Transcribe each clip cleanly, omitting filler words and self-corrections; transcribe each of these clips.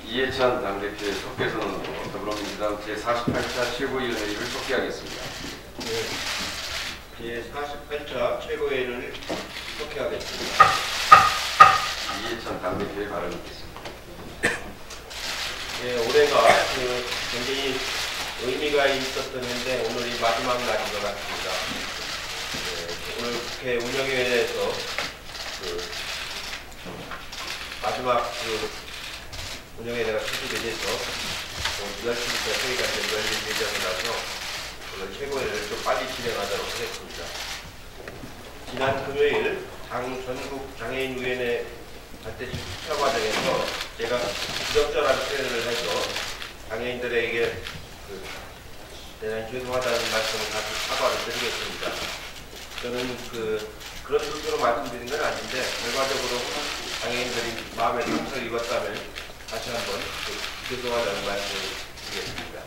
이해찬 당대표의 속개 선언으로 더불어민주당 제48차 최고위원회의를 속개하겠습니다. 네, 제48차 최고위원회를 속개하겠습니다. 이해찬 당대표의 발언이 있겠습니다. 네, 올해가 굉장히 의미가 있었던 해인데 오늘이 마지막 날인 것 같습니다. 오늘 국회 운영위원회에서 마지막 운영위원회가 소집이 돼서 10시부터 회의가 열릴 예정이라서 오늘 최고위원회를 좀 빨리 진행하도록 하겠습니다. 지난 금요일 당 전국 장애인위원회 발대식 수차 과정에서 제가 부적절한 표현을 해서 장애인들에게 대단히 죄송하다는 말씀을 다시 사과를 드리겠습니다. 저는 그런 뜻으로 말씀드린 건 아닌데 결과적으로 장애인들이 마음에 상처를 입었다면 다시 한번 죄송하다는 말씀을 드리겠습니다.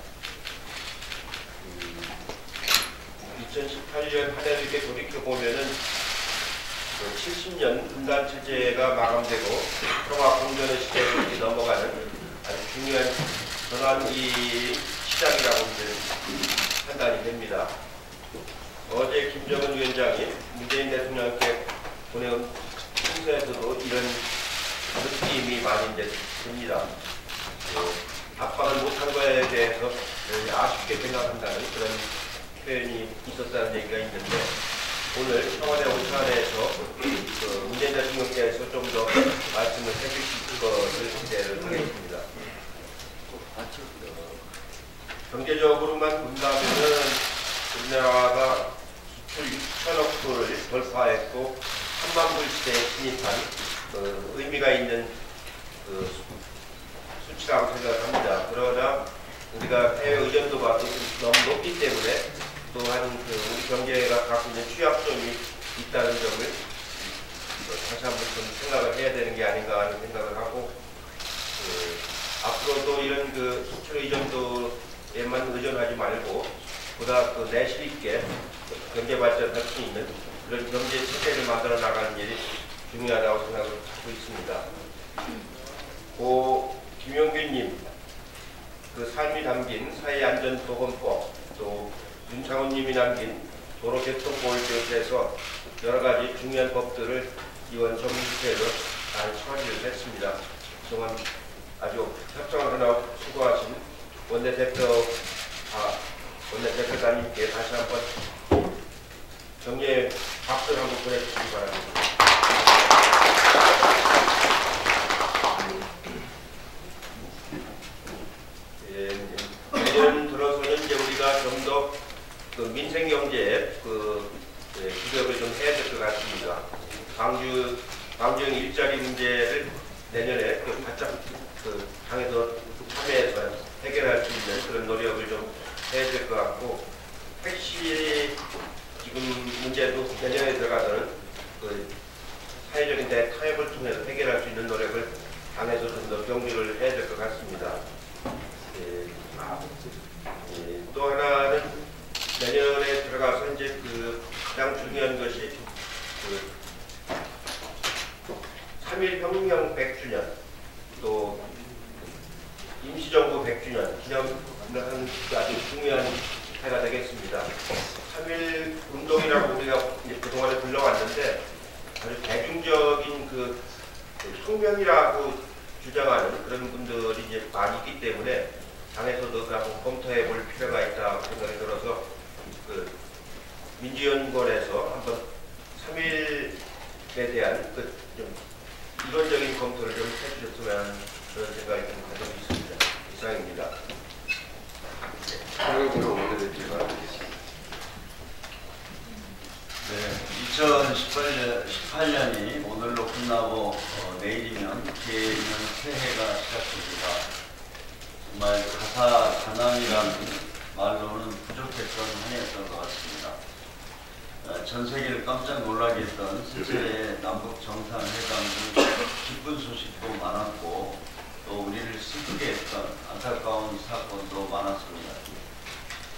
2018년 한 해를 이렇게 돌이켜보면은 70년 분단 체제가 마감되고 평화 공존의 시대로 넘어가는 아주 중요한 전환기 시작이라고 판단이 됩니다. 어제 김정은 위원장이 문재인 대통령께 보내온 총서에서도 이런 느낌이 많이 됩니다. 압박을 못한 거에 대해서 아쉽게 생각한다는 그런 표현이 있었다는 얘기가 있는데 오늘 청와대 오찬에서 문재인 대통령께서 좀 더 말씀을 해주실 것을 기대를 하겠습니다. 경제적으로만 본다면은 우리나라가 수출 6천억 불을 돌파했고 3만 불 시대에 진입한 의미가 있는 수치라고 생각을 합니다. 그러나 우리가 해외 의존도가 너무 높기 때문에 또한 우리 경제가 갖고 있는 취약점이 있다는 점을 다시 한번 좀 생각을 해야 되는 게 아닌가 하는 생각을 하고 앞으로도 이런 수출 의존도에만 의존하지 말고 보다 내실 있게 경제 발전할 수 있는 그런 경제 체계를 만들어 나가는 일이 중요하다고 생각을 하고 있습니다. 사회안전보건법, 또 윤창훈님이 남긴 도로교통법을 비롯해서 여러 가지 중요한 법들을 이번 정기회로 잘 처리를 했습니다. 그동안 아주 협정을 하고 수고하신 원내대표단님께 다시 한번 격려의 박수를 한번 보내주시기 바랍니다. 내년 들어서는 이제 우리가 좀 더 그 민생경제 기력을 좀 해야 될 것 같습니다. 광주형 일자리 문제를 내년에 바짝 당에서 참여해서 해결할 수 있는 그런 노력을 좀 해야 될 것 같고, 택시 지금 문제도 내년에 들어가서는 사회적인 타협을 통해서 해결할 수 있는 노력을 당에서 좀 더 경주를 해야 될 것 같습니다. 또 하나는 내년에 들어가서 이제 가장 중요한 것이 3.1 혁명 100주년, 또 임시정부 100주년 기념하는 아주 중요한 해가 되겠습니다. 3.1 운동이라고 우리가 이제 그동안에 불러왔는데, 아주 대중적인 혁명이라고 주장하는 그런 분들이 이제 많이 있기 때문에 당에서도 한번 검토해 볼 필요가 있다고 생각이 들어서 민주연구원에서 한번 3.1에 대한 좀 이론적인 검토를 좀 해주셨으면 하는 그런 생각이 좀 가지고 있습니다. 이상입니다. 홍영표 원내대표 바라겠습니다. 네, 2018년이 오늘로 끝나고 내일이면 개년 새해가 시작됩니다. 정말 가난이라는 말로는 부족했던 한 해였던 것 같습니다. 전 세계를 깜짝 놀라게 했던 세 차례의 남북 정상회담 등 기쁜 소식도 많았고, 또 우리를 슬프게 했던 안타까운 사건도 많았습니다.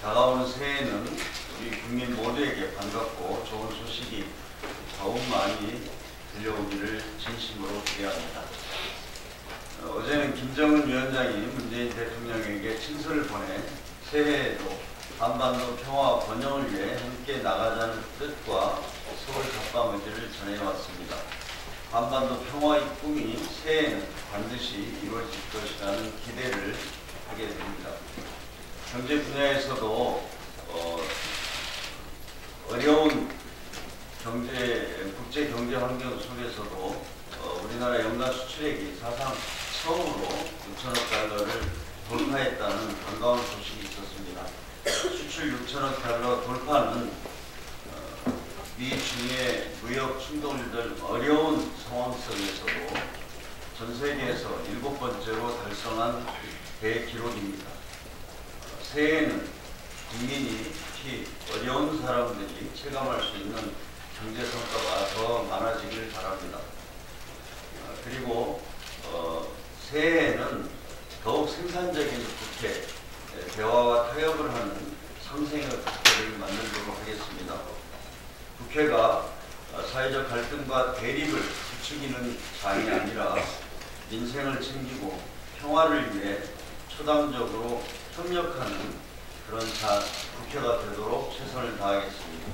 다가오는 새해는 우리 국민 모두에게 반갑고 좋은 소식이 더욱 많이 들려오기를 진심으로 기대합니다. 어제는 김정은 위원장이 문재인 대통령에게 친서를 보내 새해에도 한반도 평화 번영을 위해 함께 나가자는 뜻과 서울 답방 의지를 전해왔습니다. 한반도 평화의 꿈이 새해에는 반드시 이루어질 것이라는 기대를 하게 됩니다. 경제 분야에서도 어려운 국제 경제 환경 속에서도 우리나라 연간 수출액이 사상 처음으로 6천억 달러를 돌파했다는 반가운 소식이 있었습니다. 수출 6천억 달러 돌파는 미중의 무역 충돌들 어려운 상황 속에서도 전 세계에서 7번째로 달성한 대기록입니다. 새해에는 국민이 특히 어려운 사람들이 체감할 수 있는 경제 성과가 더 많아지길 바랍니다. 그리고 새해에는 더욱 생산적인 국회, 대화와 타협을 하는 상생의 국회를 만들도록 하겠습니다. 국회가 사회적 갈등과 대립을 부추기는 장이 아니라 민생을 챙기고 평화를 위해 초당적으로 협력하는 그런 국회가 되도록 최선을 다하겠습니다.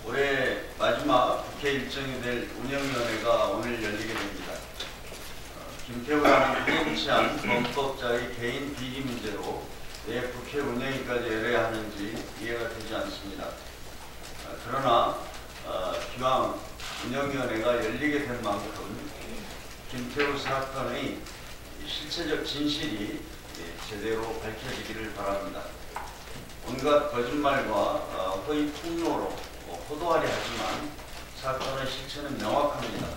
올해 마지막 국회 일정이 될 운영위원회가 오늘 열리게 됩니다. 김태우라는 흔치 않은 범법자의 개인 비리 문제로 왜 국회 운영위까지 열어야 하는지 이해가 되지 않습니다. 그러나 기왕 운영위원회가 열리게 된 만큼 김태우 사건의 실체적 진실이 제대로 밝혀지기를 바랍니다. 온갖 거짓말과 허위 폭로로 호도하려 하지만 사건의 실체는 명확합니다.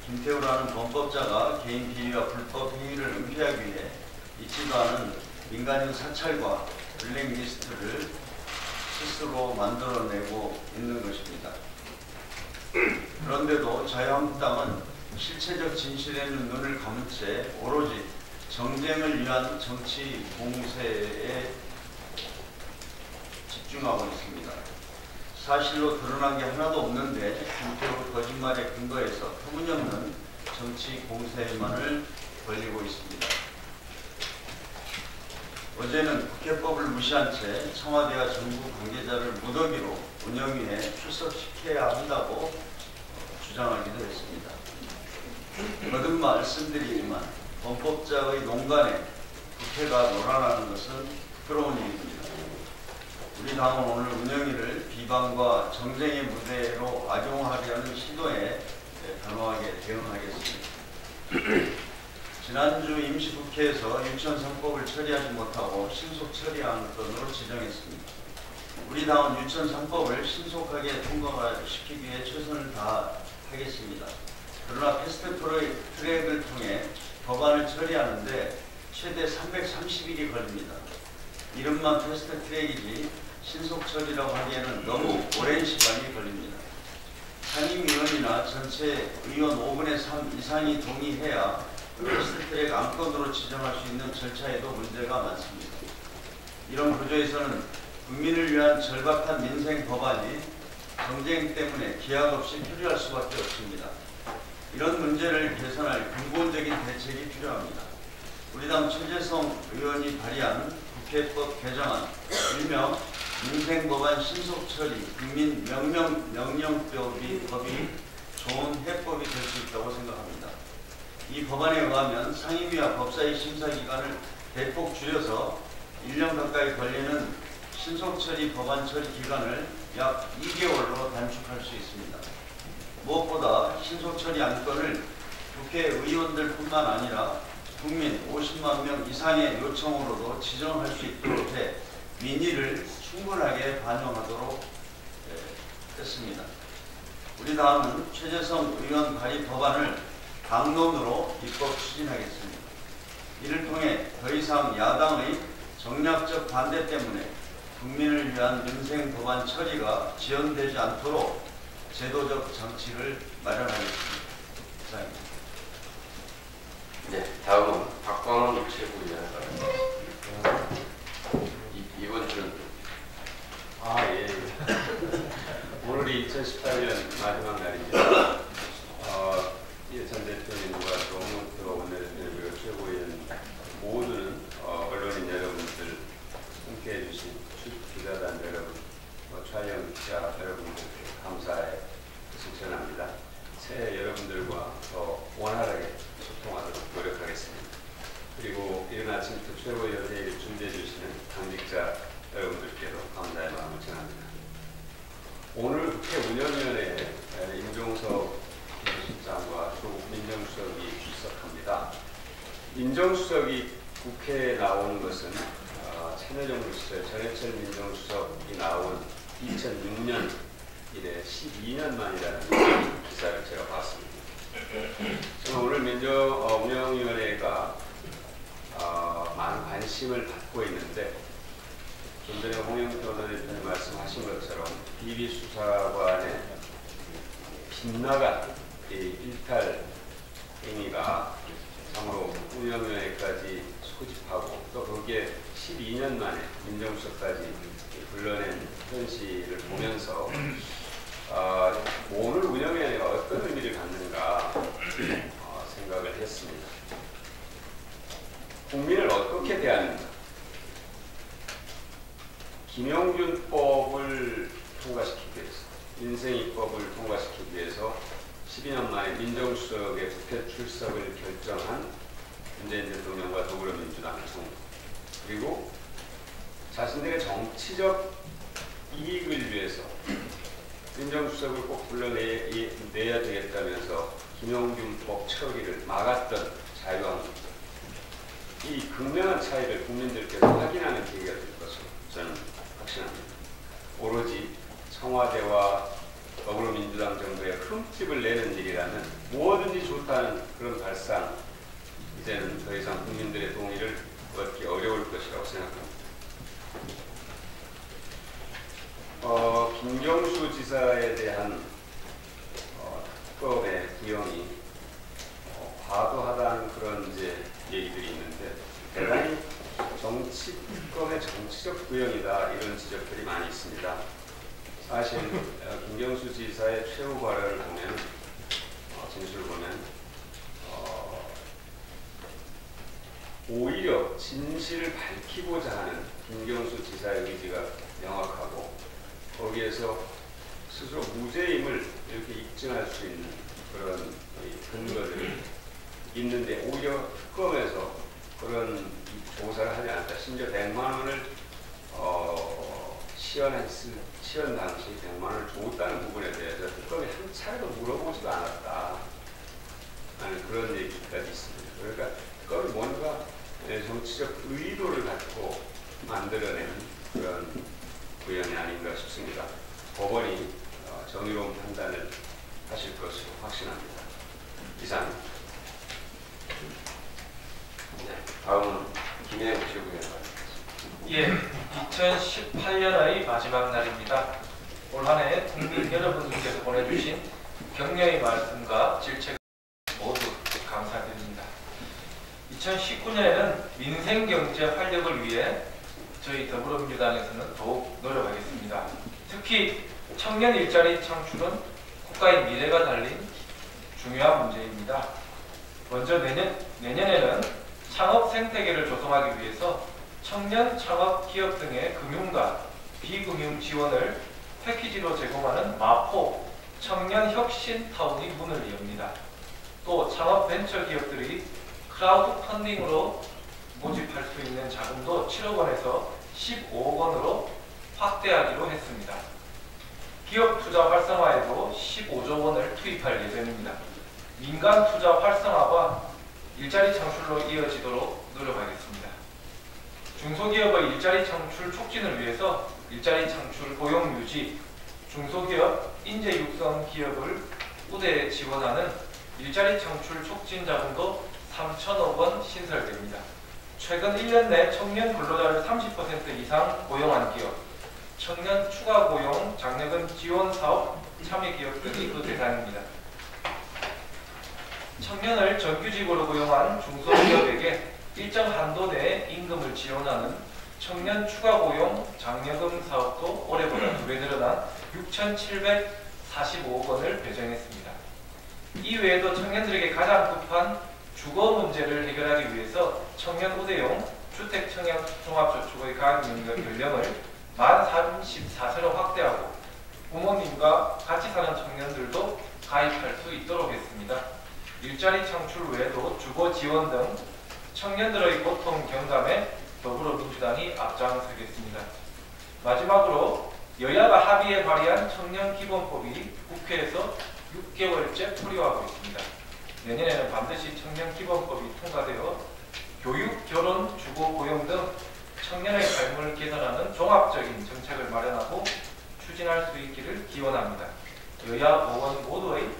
김태우라는 범법자가 개인 비리와 불법 행위를 은폐하기 위해 있지도 않은 민간인 사찰과 블랙리스트를 스스로 만들어내고 있는 것입니다. 그런데도 자유한국당은 실체적 진실에는 눈을 감은 채 오로지 정쟁을 위한 정치 공세에 집중하고 있습니다. 사실로 드러난 게 하나도 없는데 김태우 거짓말에 근거해서 터무니없는 정치 공세만을 벌이고 있습니다. 어제는 국회법을 무시한 채 청와대와 정부 관계자를 무더기로 운영위에 출석시켜야 한다고 주장하기도 했습니다. 거듭 말씀드리지만 헌법자의 농간에 국회가 놀아나는 것은 부끄러운 일입니다. 우리 당은 오늘 운영위를 비방과 정쟁의 무대로 악용하려는 시도에 단호하게 대응하겠습니다. 지난주 임시국회에서 유치원 3법을 처리하지 못하고 신속 처리한 건으로 지정했습니다. 우리 당은 유치원 3법을 신속하게 통과시키기 위해 최선을 다하겠습니다. 그러나 패스트 트랙을 통해 법안을 처리하는데 최대 330일이 걸립니다. 이름만 패스트 트랙이지 신속 처리라고 하기에는 너무 오랜 시간이 걸립니다. 상임위원이나 전체 의원 5분의 3 이상이 동의해야 패스트트랙 안건으로 지정할 수 있는 절차에도 문제가 많습니다. 이런 구조에서는 국민을 위한 절박한 민생 법안이 정쟁 때문에 기약 없이 표류할 수밖에 없습니다. 이런 문제를 개선할 근본적인 대책이 필요합니다. 우리 당 최재성 의원이 발의한 국회법 개정안, 일명 민생법안 신속처리 국민 명령법이 좋은 해법이 될 수 있다고 생각합니다. 이 법안에 의하면 상임위와 법사위 심사기간을 대폭 줄여서 1년 가까이 걸리는 신속처리 법안 처리 기간을 약 2개월로 단축할 수 있습니다. 무엇보다 신속처리 안건을 국회의원들뿐만 아니라 국민 50만 명 이상의 요청으로도 지정할 수 있도록 해 민의를 충분하게 반영하도록 했습니다. 우리 당은 최재성 의원 발의 법안을 당론으로 입법 추진하겠습니다. 이를 통해 더 이상 야당의 정략적 반대 때문에 국민을 위한 민생 법안 처리가 지연되지 않도록 제도적 장치를 마련하겠습니다. 이상입니다. 네, 다음은 박광원 최고위원. 이번 주. 예. 오늘이 2018년 마지막 날입니다. 전 대표님과 정무태가 원내대표 최고위원 모두는 언론인 여러분들, 함께해 주신 기자단 여러분, 촬영 기자 여러분들께 감사의 뜻을 전합니다. 새해 여러분들과 더 원활하게 소통하도록 노력하겠습니다. 그리고 이른 아침부터 최고위원 회의를 준비해 주시는 당직자 여러분들께도 감사의 마음을 전합니다. 오늘 국회 운영위원회에 임종석 비서실장과 조국 민정수석이 출석합니다. 민정수석이 국회에 나오는 것은 참여정부 시절 전해철 민정수석이 나온 2006년 이래 12년 만이라는 기사를 제가 봤습니다. 저는 오늘 운영위원회가 많은 관심을 받고 있는데 좀 전에 홍영표 대표님 말씀하신 것처럼 비비수사관의 빗나간 일탈 행위가 참으로 운영위원회까지 소집하고 또 거기에 12년 만에 민정수석까지 불러낸 현실을 보면서 오늘 운영위원회가 어떤 의미를 갖는가 생각을 했습니다. 국민을 어떻게 대하는가? 김영균법을 통과시키기 위해서, 인생입법을 통과시키기 위해서 12년 만에 민정수석의 국회 출석을 결정한 문재인 대통령과 더불어민주당 정부, 그리고 자신들의 정치적 이익을 위해서 민정수석을 꼭 불러내야 되겠다면서 김영균법 처리를 막았던 자유한국당, 이 극명한 차이를 국민들께서 확인하는 계기가 될 것으로 저는 확신합니다. 오로지 청와대와 더불어민주당 정부의 흠집을 내는 일이라면 무엇든지 좋다는 그런 발상, 이제는 더 이상 국민들의 동의를 얻기 어려울 것이라고 생각합니다. 김경수 지사에 대한 특검의 기용이 과도하다는 그런 이제 얘기들이 있는데 대단히 특검의 정치적 구형이다, 이런 지적들이 많이 있습니다. 사실 김경수 지사의 최후 발언을 보면, 진술을 보면 오히려 진실을 밝히고자 하는 김경수 지사의 의지가 명확하고 거기에서 스스로 무죄임을 이렇게 입증할 수 있는 그런 근거들이 있는데 오히려 특검에서 그런 조사를 하지 않았다. 심지어 100만 원을 시연 당시 100만 원을 줬다는 부분에 대해서 특검이 한 차례도 물어보지도 않았다 하는 그런 얘기까지 있습니다. 그러니까 특검이 뭔가 정치적 의도를 갖고 만들어낸 그런 구현이 아닌가 싶습니다. 법원이 정의로운 판단을 하실 것으로 확신합니다. 이상입니다. 네, 다음은 김혜영 최고위원. 예, 2018년의 마지막 날입니다. 올 한 해 국민 여러분들께서 보내주신 격려의 말씀과 질책 모두 감사드립니다. 2019년에는 민생 경제 활력을 위해 저희 더불어민주당에서는 더욱 노력하겠습니다. 특히 청년 일자리 창출은 국가의 미래가 달린 중요한 문제입니다. 먼저 내년에는 창업 생태계를 조성하기 위해서 청년 창업 기업 등의 금융과 비금융 지원을 패키지로 제공하는 마포 청년 혁신 타운이 문을 엽니다. 또 창업 벤처 기업들이 크라우드 펀딩으로 모집할 수 있는 자금도 7억 원에서 15억 원으로 확대하기로 했습니다. 기업 투자 활성화에도 15조 원을 투입할 예정입니다. 민간 투자 활성화와 일자리 창출로 이어지도록 노력하겠습니다. 중소기업의 일자리 창출 촉진을 위해서 일자리 창출 고용 유지, 중소기업 인재 육성 기업을 우대 지원하는 일자리 창출 촉진 자금도 3천억 원 신설됩니다. 최근 1년 내 청년 근로자를 30% 이상 고용한 기업, 청년 추가 고용 장려금 지원 사업 참여 기업들이 그 대상입니다. 청년을 정규직으로 고용한 중소기업에게 일정 한도 내에 임금을 지원하는 청년 추가 고용 장려금 사업도 올해보다 2배 늘어난 6,745억 원을 배정했습니다. 이외에도 청년들에게 가장 급한 주거 문제를 해결하기 위해서 청년 우대용 주택 청약 종합저축의 가입 연령을 만 34세로 확대하고 부모님과 같이 사는 청년들도 가입할 수 있도록 했습니다. 일자리 창출 외에도 주거 지원 등 청년들의 고통 경감에 더불어민주당이 앞장서겠습니다. 마지막으로 여야가 합의해 발의한 청년기본법이 국회에서 6개월째 풀이하고 있습니다. 내년에는 반드시 청년기본법이 통과되어 교육, 결혼, 주거, 고용 등 청년의 삶을 개선하는 종합적인 정책을 마련하고 추진할 수 있기를 기원합니다. 여야 의원 모두의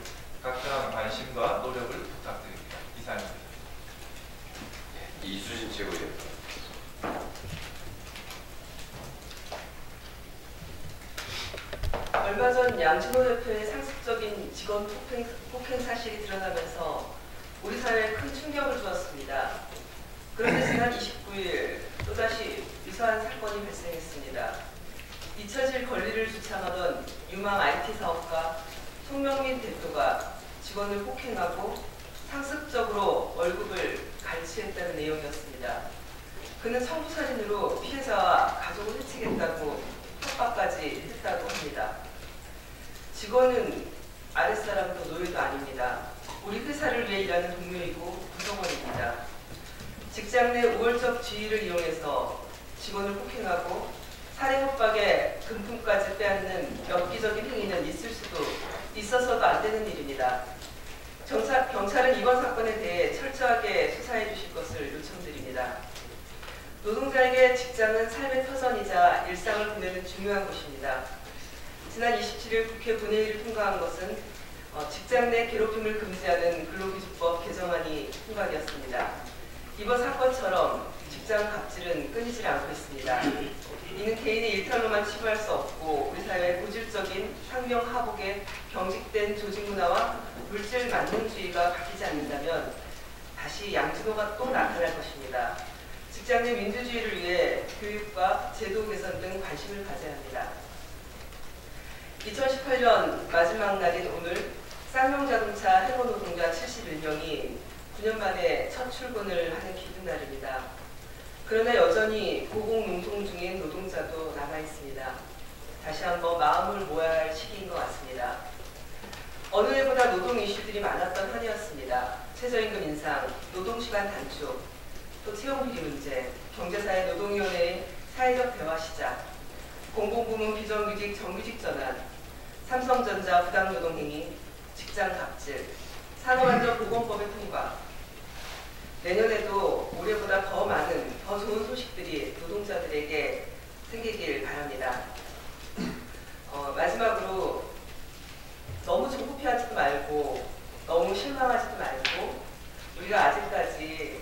각별한 관심과 노력을 부탁드립니다. 이상입니다. 이수진 최고위원. 얼마 전 양진호 대표의 상습적인 직원 폭행 사실이 드러나면서 우리 사회에 큰 충격을 주었습니다. 그런데 지난 29일 또다시 유사한 사건이 발생했습니다. 잊혀질 권리를 주창하던 유망 IT 사업가 송명민 대표가 직원을 폭행하고 상습적으로 월급을 갈취했다는 내용이었습니다. 그는 청부살인으로 피해자와 가족을 해치겠다고 협박까지 했다고 합니다. 직원은 아랫사람도 노예도 아닙니다. 우리 회사를 위해 일하는 동료이고 구성원입니다. 직장 내 우월적 지위를 이용해서 직원을 폭행하고 살해 협박에 금품까지 빼앗는 엽기적인 행위는 있어서도 안 되는 일입니다. 경찰은 이번 사건에 대해 철저하게 수사해 주실 것을 요청드립니다. 노동자에게 직장은 삶의 터전이자 일상을 보내는 중요한 곳입니다. 지난 27일 국회 본회의를 통과한 것은 직장 내 괴롭힘을 금지하는 근로기준법 개정안이 통과되었습니다. 이번 사건처럼 직장 갑질은 끊이질 않고 있습니다. 이는 개인의 일탈로만 치부할 수 없고 우리 사회의 고질적인 상명하복에 경직된 조직문화와 물질 만능주의가 바뀌지 않는다면 다시 양진호가 또 나타날 것입니다. 직장 내 민주주의를 위해 교육과 제도 개선 등 관심을 가져야 합니다. 2018년 마지막 날인 오늘 쌍용자동차 해고 노동자 71명이 9년 만에 첫 출근을 하는 기쁜 날입니다. 그러나 여전히 고공농성 중인 노동자도 남아 있습니다. 다시 한번 마음을 모아야 할 시기인 것 같습니다. 어느 해보다 노동 이슈들이 많았던 한 해였습니다. 최저임금 인상, 노동시간 단축, 또 채용비리 문제, 경제사회 노동위원회의 사회적 대화 시작, 공공부문 비정규직 정규직 전환, 삼성전자 부당노동행위, 직장 갑질, 산업안전보건법의 통과. 내년에도 올해보다 더 많은, 더 좋은 소식들이 노동자들에게 생기길 바랍니다. 마지막으로 너무 조급해하지도 말고 너무 실망하지도 말고 우리가 아직까지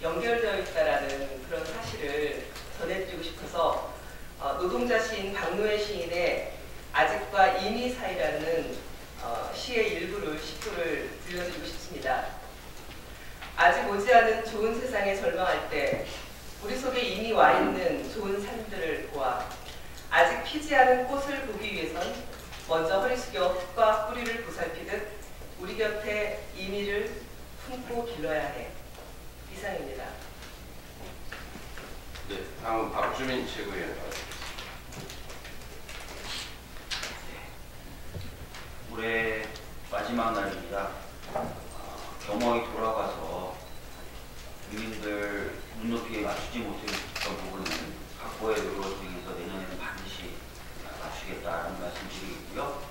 연결되어 있다라는 그런 사실을 전해드리고 싶어서 노동자 시인 박노해 시인의 아직과 이미 사이라는 시의 일부를 10부를 들려드리고 싶습니다. 아직 오지 않은 좋은 세상에 절망할 때 우리 속에 이미 와 있는 좋은 삶들을 보아 아직 피지 않은 꽃을 보기 위해선 먼저 허리 숙여 흙과 뿌리를 보살피듯 우리 곁에 이미를 품고 길러야 해. 이상입니다. 네, 다음은 박주민 최고위원. 올해 마지막 날입니다. 경험이 돌아가서 국민들 눈높이에 맞추지 못했던 부분은 각고의 노력을 통해서 내년에는 반드시 맞추겠다는 말씀드리겠고요.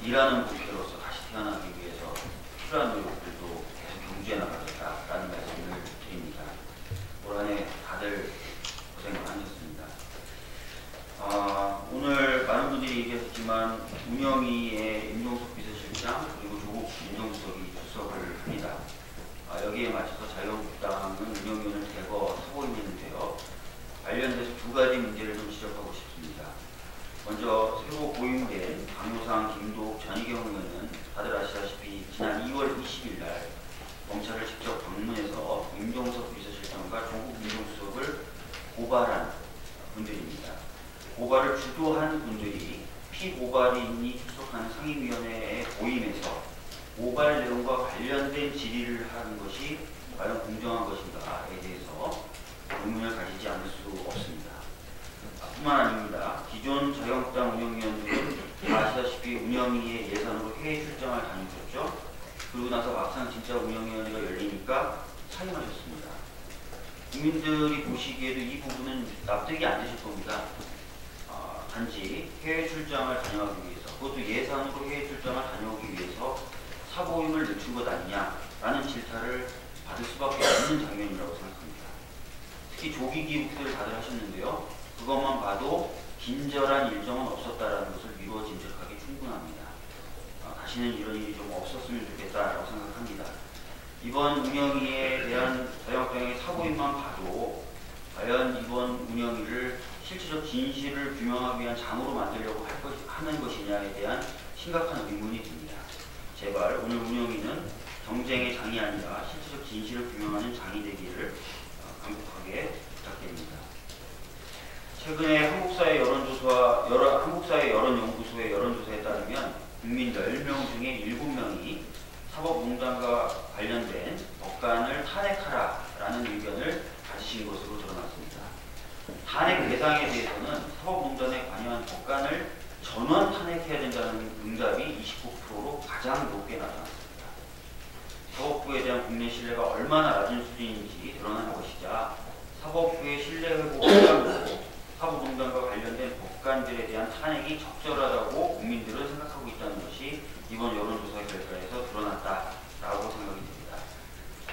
일하는 국회로서 다시 태어나기 위해서 필요한 노력들도 계속 경주해 나가겠다라는 말씀을 드립니다. 올 한 해 다들 고생 많으셨습니다. 오늘 많은 분들이 얘기하셨지만 운영위의 임종석 비서실장 그리고 조국 민정수석이 출석을 합니다. 여기에 맞춰서 자유한국당은 운영위원을 대거 서고 있는데요. 관련돼서 두 가지 문제를 좀 지적하고 싶습니다. 먼저 새로 보임된 강효상, 김도욱, 전희경 의원은 다들 아시다시피 지난 2월 20일 날 검찰을 직접 방문해서 임종석 비서실장과 조국 민정수석을 고발한 분들입니다. 고발을 주도한 분들이 피고발인이 출석하는 상임위원회에 보임해서 고발 내용과 관련된 질의를 하는 것이 과연 공정한 것인가에 대해서 의문을 가지지 않을 수 없습니다. 뿐만 아닙니다. 기존 자유한국당 운영위원들은 다 아시다시피 운영위의 예산으로 해외 출장을 다니셨죠. 그러고 나서 막상 진짜 운영위원회가 열리니까 사임하셨습니다. 국민들이 보시기에도 이 부분은 납득이 안 되실 겁니다. 단지 해외 출장을 다녀가기 위해서, 그것도 예산으로 해외 출장을 다녀오기 위해서 사보임을 늦춘 것 아니냐라는 질타를 받을 수밖에 없는 장면이라고 생각합니다. 특히 조기 기획들을 다들 하셨는데요. 그것만 봐도 긴절한 일정은 없었다라는 것을 미루어 짐작하기 충분합니다. 다시는 이런 일이 좀 없었으면 좋겠다라고 생각합니다. 이번 운영위에 대한 자유한국당의 사보임만 봐도 과연 이번 운영위를 실질적 진실을 규명하기 위한 장으로 만들려고 하는 것이냐에 대한 심각한 의문이 듭니다. 제발 오늘 운영위는 경쟁의 장이 아니라 실질적 진실을 규명하는 장이 되기를 간곡하게 부탁드립니다. 최근에 한국사회 여론연구소의 여론조사에 따르면 국민 10명 중에 7명이 사법농단과 관련된 법관을 탄핵하라라는 의견을 가지신 것으로 드러났습니다. 탄핵 대상에 대해서는 사법농단에 관여한 법관을 전원 탄핵해야 된다는 응답이 29%로 가장 높게 나타났습니다. 사법부에 대한 국내 신뢰가 얼마나 낮은 수준인지 드러난 것이자 사법부의 신뢰 회복 기간으로 사법농단과 관련된 법관들에 대한 탄핵이 적절하다고 국민들은 생각하고 있다는 것이 이번 여론조사 결과에서 드러났다라고 생각이 듭니다.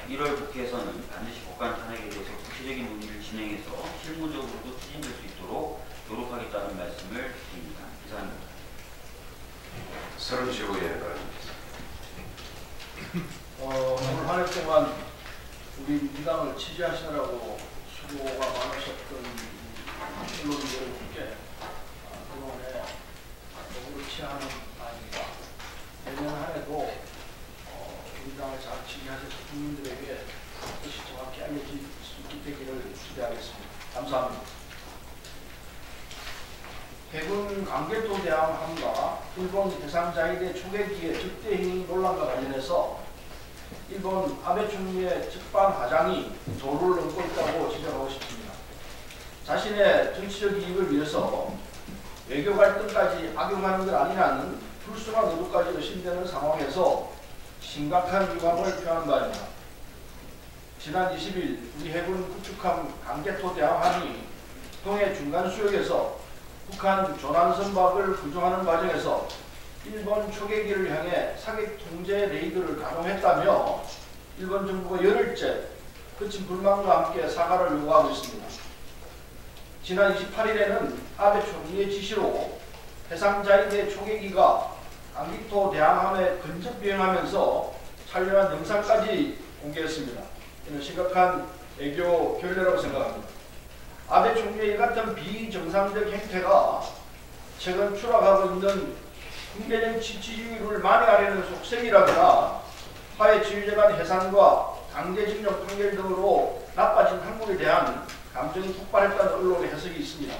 1월 국회에서는 반드시 법관 탄핵에 대해서 구체적인 논의를 진행해서 실무적으로도 추진될 수 있도록 노력하겠다는 말씀을 드립니다. 이상입니다. 서른 최고위원. 오늘 한 해 동안 우리 민주당을 지지하시느라고 수고가 많으셨던 언론인들께 그동안에 너무 취하는 바입니다. 내년 한 해도 민주당을 잘 지지하셔서 국민들에게 뜻이 정확히 알려질 수 있게 되기를 기대하겠습니다. 감사합니다. 해군 강길도 대항함과 일본 대상자위대 초계기의 적대행위 논란과 관련해서 일본 아베 총리의 적반하장이 도루를 넘고 있다고 지적하고 싶습니다. 자신의 정치적 이익을 위해서 외교 갈등까지 악용하는 것 아니냐는 불순한 의도까지 의심되는 상황에서 심각한 유감을 표한 바입니다. 지난 20일 우리 해군 구축함 강개토 대항함이 동해 중간 수역에서 북한 조난 선박을 구조하는 과정에서 일본 초계기를 향해 사격 통제 레이더를 가동했다며 일본 정부가 열흘째 그친 불만과 함께 사과를 요구하고 있습니다. 지난 28일에는 아베 총리의 지시로 해상자위대 초계기가 강기토 대항함에 근접 비행하면서 촬영한 영상까지 공개했습니다. 이는 심각한 외교 결례라고 생각합니다. 아베 총리의 이 같은 비정상적 행태가 최근 추락하고 있는 국내정치 지지율을 만회하려는 속셈이라거나 화해 지휘제 간 해산과 강제징용 판결 등으로 나빠진 한국에 대한 감정이 폭발했다는 언론의 해석이 있습니다.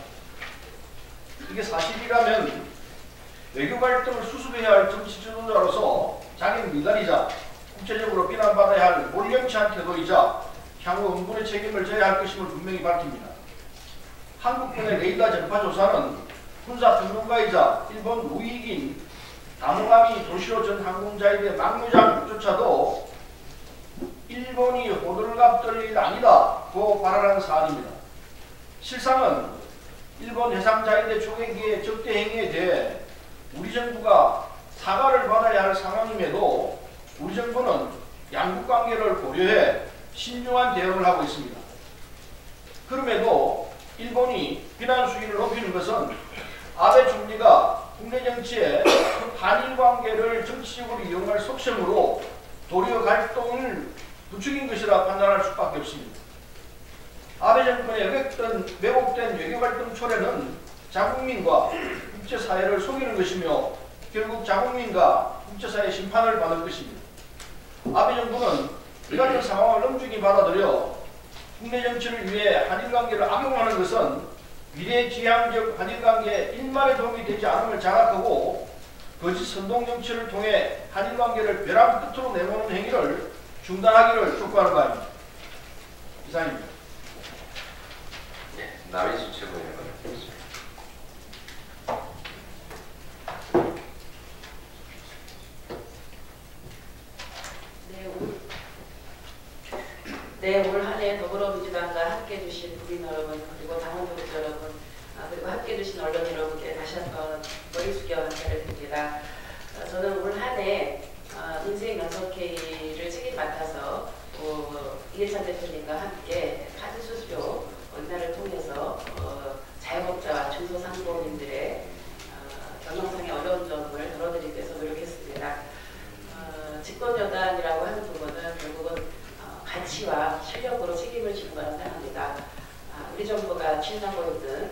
이게 사실이라면 외교 갈등을 수습해야 할 정치 지도자로서 자기는 미달이자 국제적으로 비난받아야 할 몰령치한 태도이자 향후 응분의 책임을 져야 할 것임을 분명히 밝힙니다. 한국군의 레이더 전파 조사는 군사 평론가이자 일본 우익인 다모가미 도시로 전 항공자위대 막무장조차도 일본이 호들갑 떨 일 아니다고 발언한 사안입니다. 실상은 일본 해상자위대 초계기의 적대 행위에 대해 우리 정부가 사과를 받아야 할 상황임에도 우리 정부는 양국 관계를 고려해 신중한 대응을 하고 있습니다. 그럼에도 일본이 비난 수위를 높이는 것은 아베 총리가 국내 정치에 한일 관계를 정치적으로 이용할 속셈으로 도리어 갈등을 부추긴 것이라 판단할 수밖에 없습니다. 아베 정권의 왜곡된 외교 갈등 초래는 자국민과 국제사회를 속이는 것이며 결국 자국민과 국제사회의 심판을 받을 것입니다. 아베 정부는 이 같은 상황을 엄중히 받아들여 국내 정치를 위해 한일관계를 악용하는 것은 미래지향적 한일관계 일말에 도움이 되지 않음을 자각하고 거짓 선동 정치를 통해 한일관계를 벼랑 끝으로 내모는 행위를 중단하기를 촉구하는 바입니다. 이상입니다. 네, 남인수 최고위원. 네, 올 한 해 더불어민주당과 함께해 주신 국민 여러분, 그리고 당원 동지 여러분, 그리고 함께해 주신 언론 여러분께 다시 한번 머리 숙여 감사를 드립니다. 저는 올 한 해 민생 연석회의를 책임 맡아서 이해찬 대표님과 함께 카드 수수료 원화를 통해서 자영업자와 중소상공인들의 경영상의 어려운 점을 덜어드리기 위해서 노력했습니다. 집권여당이라고 하는 부분은 결국은 가치와 실력으로 책임을 지는 거라고 생각합니다. 우리 정부가 취임하고 있는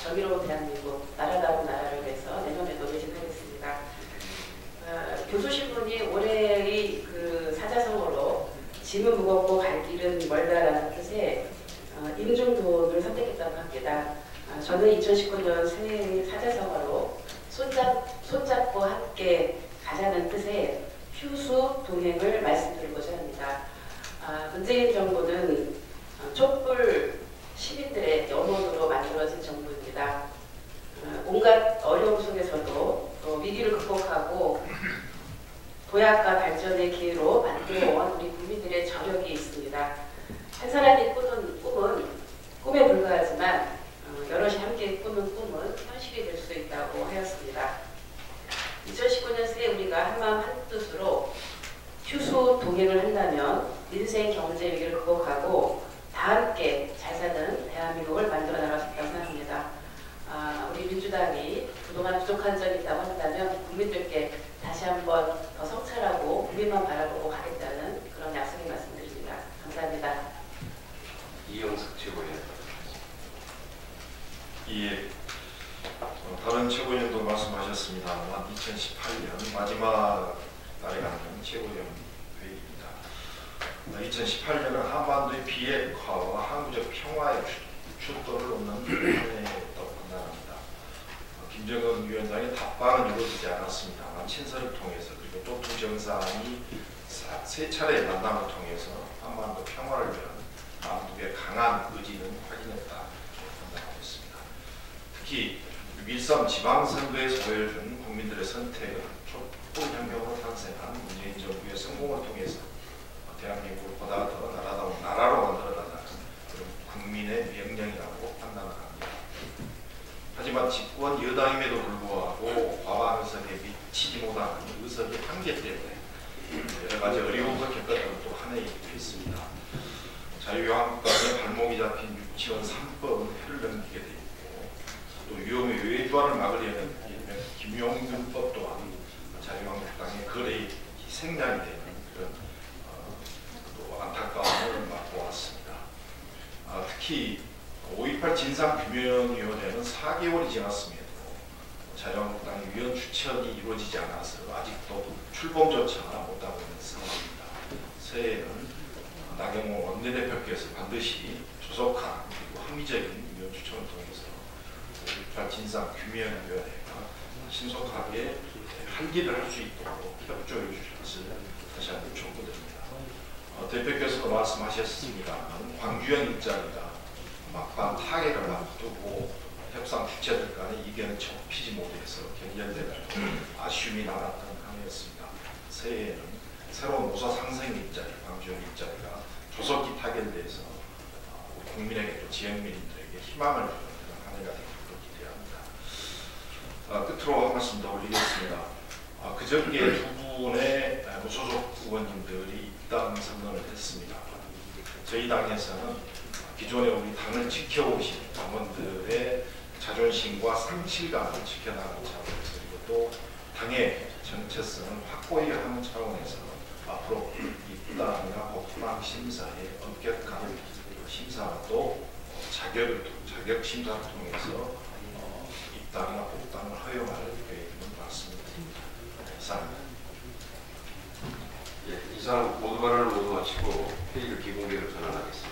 정의로운 대한민국, 나라다운 나라를 위해서 내년에도 매진하겠습니다. 교수신문이 올해의 그 사자성어로 짐은 무겁고 갈 길은 멀다라는 뜻의 임중돈을 선택했다고 합니다. 저는 2019년 새해의 사자성어로 손잡고 함께 가자는 뜻의 휴수 동행을 말씀드리고자 합니다. 문재인 정부는 촛불 시민들의 염원으로 만들어진 정부입니다. 온갖 어려움 속에서도 위기를 극복하고 도약과 발전의 기회로 만들어온 우리 국민들의 저력이 있습니다. 한 사람이 꾸는 꿈은 꿈에 불과하지만 여럿이 함께 꾸는 꿈은 현실이 될 수 있다고 하였습니다. 2019년 새해 우리가 한마음 한뜻으로 휴수 동행을 한다면 민생 경제 위기를 극복하고 다 함께 잘 사는 대한민국을 만들어 나갈 수 있다고 생각합니다. 우리 민주당이 그동안 부족한 점이 있다고 한다면 국민들께 다시 한번 더 성찰하고 국민만 바라보고 가겠다는 그런 약속의 말씀드립니다. 감사합니다. 이영석 최고위원. 예, 다른 최고위원도 말씀하셨습니다만 2018년 마지막 날에 갖는 최고위원 회의입니다. 2018년은 한반도의 비핵화와 항구적 평화의 출도를 놓는 한 해였다고 판단합니다. 김정은 위원장의 답방은 이루어지지 않았습니다만 친서를 통해서 그리고 또 두 정상이 세 차례 만남을 통해서 한반도 평화를 위한 남북의 강한 의지는 확인했다 판단하고 있습니다. 특히 6.13 지방선거에서 보여준 국민들의 선택은 촛불 혁명으로 탄생한 문재인 정부의 성공을 통해서 대한민국을 보다 더 나라다운 나라로 만들어달라는 그런 국민의 명령이라고 판단을 합니다. 하지만 집권 여당임에도 불구하고 과반 의석에 미치지 못하는 의석의 한계 때문에 여러 가지 어려움을 겪었던 또 한 해이 있습니다. 자유한국당의 발목이 잡힌 유치원 3법은 해를 넘기게 되고 또 위험의 외주화를 막으려는 김용균법 또한 자유한국당의 거래의 희생양이 되는 그런 또 안타까움을 맛보았습니다. 특히 5.18 진상규명위원회는 4개월이 지났음에도 자유한국당의 위원 추천이 이루어지지 않아서 아직도 출범조차 못하고 있는 상황입니다. 새해에는 나경원 원내대표께서 반드시 조속한 그리고 합리적인 위원 추천을 통해서 5.18 진상규명위원회가 신속하게 할 일을 할 수 있도록 협조해 주실 것을 다시 한번 촉구드립니다. 대표께서도 말씀하셨습니다만 광주형 일자리가 막판 타결을 앞두고 협상 주체들 간의 이견이 좁히지 못해서 결렬되고 아쉬움이 남았던 한 해였습니다. 새해에는 새로운 노사 상생 일자리, 광주형 일자리가 조속히 타결돼서 국민에게 또 지역민들에게 희망을 주는 그런 한 해가 되기를 기대합니다. 끝으로 한 말씀 더 올리겠습니다. 그저께 두 분의 무소속 의원님들이 입당 선언을 했습니다. 저희 당에서는 기존에 우리 당을 지켜오신 당원들의 자존심과 상실감을 지켜나가는 차원에서 그리고 또 당의 정체성을 확고히 하는 차원에서 앞으로 입당이나 복당 심사에 엄격한 심사와 또 자격 심사를 통해서 입당이나 복당을 허용할 계획은 맞습니다. 이상입니다. 예, 이상 모두 발언을 모두 마치고 회의를 비공개로 전환하겠습니다.